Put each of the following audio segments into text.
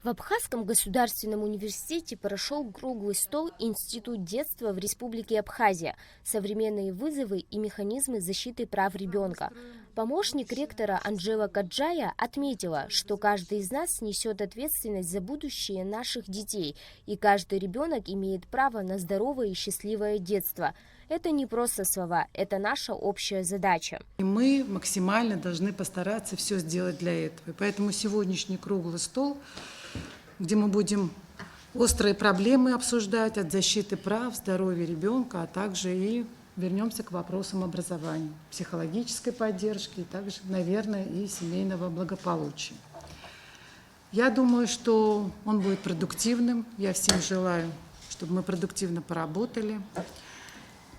В Абхазском государственном университете прошел круглый стол «Институт детства в Республике Абхазия. Современные вызовы и механизмы защиты прав ребенка». Помощник ректора Анжела Каджая отметила, что каждый из нас несет ответственность за будущее наших детей, и каждый ребенок имеет право на здоровое и счастливое детство. Это не просто слова, это наша общая задача. И мы максимально должны постараться все сделать для этого. И поэтому сегодняшний круглый стол, где мы будем острые проблемы обсуждать от защиты прав, здоровья ребенка, а также и вернемся к вопросам образования, психологической поддержки и также, наверное, и семейного благополучия. Я думаю, что он будет продуктивным. Я всем желаю, чтобы мы продуктивно поработали.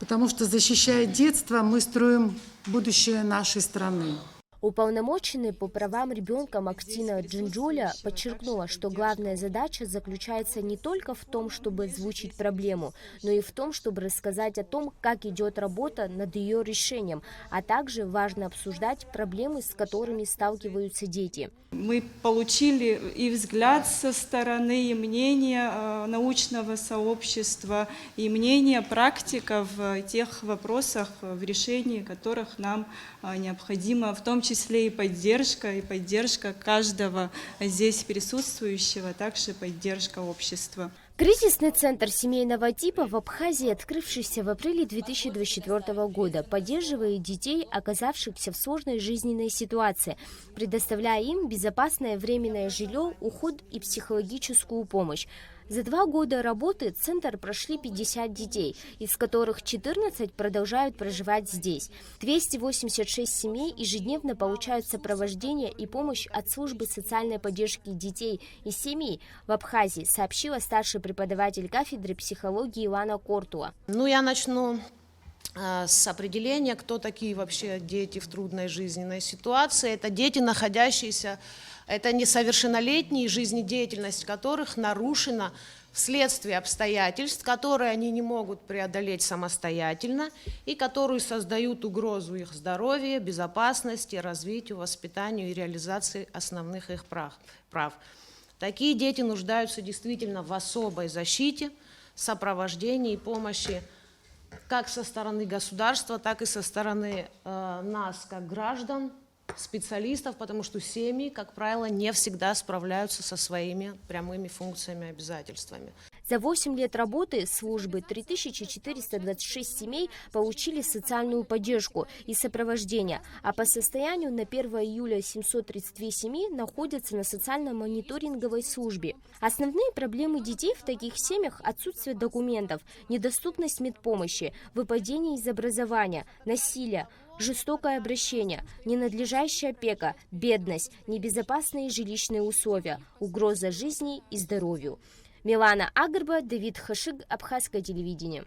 Потому что, защищая детство, мы строим будущее нашей страны. Уполномоченный по правам ребенка Мактина Джинджуля подчеркнула, что главная задача заключается не только в том, чтобы озвучить проблему, но и в том, чтобы рассказать о том, как идет работа над ее решением, а также важно обсуждать проблемы, с которыми сталкиваются дети. Мы получили и взгляд со стороны, и мнение научного сообщества, и мнение практиков в тех вопросах, в решении которых нам необходимо, в том числе и поддержка каждого здесь присутствующего, также поддержка общества. Кризисный центр семейного типа в Абхазии, открывшийся в апреле 2024 года, поддерживает детей, оказавшихся в сложной жизненной ситуации, предоставляя им безопасное временное жилье, уход и психологическую помощь. За 2 года работы центр прошли 50 детей, из которых 14 продолжают проживать здесь. 286 семей ежедневно получают сопровождение и помощь от службы социальной поддержки детей и семей в Абхазии, сообщила старший преподаватель кафедры психологии Илана Кортуа. Я начну с определения, кто такие вообще дети в трудной жизненной ситуации. Это дети, находящиеся, это несовершеннолетние, жизнедеятельность которых нарушена вследствие обстоятельств, которые они не могут преодолеть самостоятельно и которые создают угрозу их здоровью, безопасности, развитию, воспитанию и реализации основных их прав. Такие дети нуждаются действительно в особой защите, сопровождении и помощи как со стороны государства, так и со стороны нас, как граждан, специалистов, потому что семьи, как правило, не всегда справляются со своими прямыми функциями и обязательствами. За 8 лет работы службы 3426 семей получили социальную поддержку и сопровождение, а по состоянию на 1 июля 732 семьи находятся на социально-мониторинговой службе. Основные проблемы детей в таких семьях – отсутствие документов, недоступность медпомощи, выпадение из образования, насилие, жестокое обращение, ненадлежащая опека, бедность, небезопасные жилищные условия, угроза жизни и здоровью. Милана Агарба, Давид Хашиг, Абхазское телевидение.